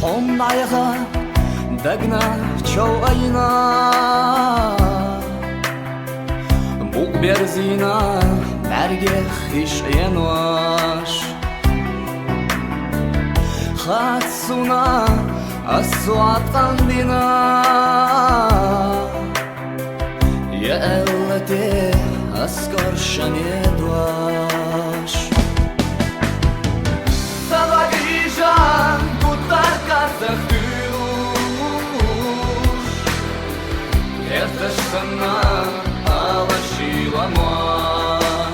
Honnayaga dagna chowayna Bug berzina merge khish yanwash Khatsuna aswat qandina Ya allate askar shanedwash Salagija Это ж сама алашила моя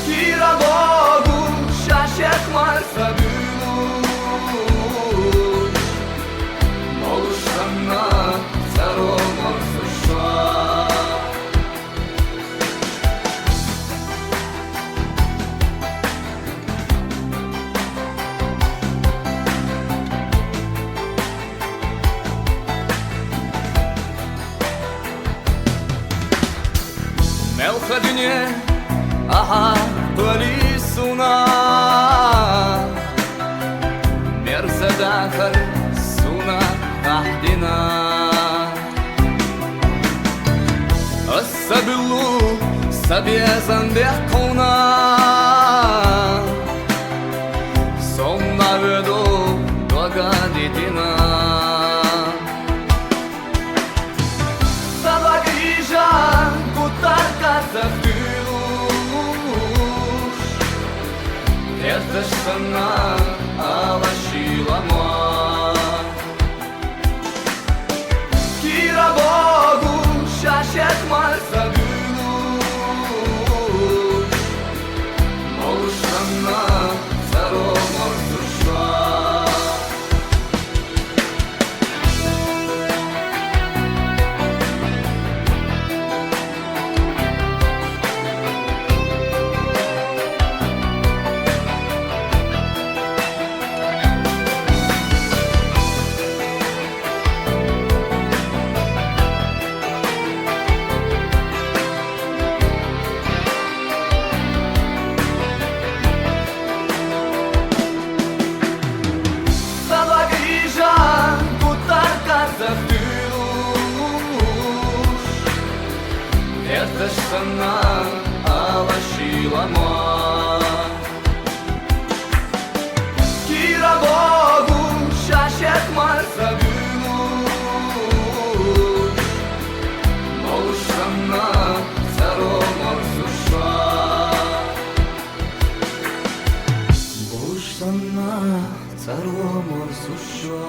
Кира Богу шашек марсабюш Молуш сама царом орсуша Melcha dünya aha polisuna Merzadakar suna tahdina Assabilu sabiyazan bekuna Sonna vedo dogaditina Sabagija Это ж сама алашила моя Кира Богу шашет марсабюш Молуш сама царом орсуша Это ж сама алашила моя Кира Богу шашек марсабюш Молуш сама царом орсуша Молуш сама царом орсуша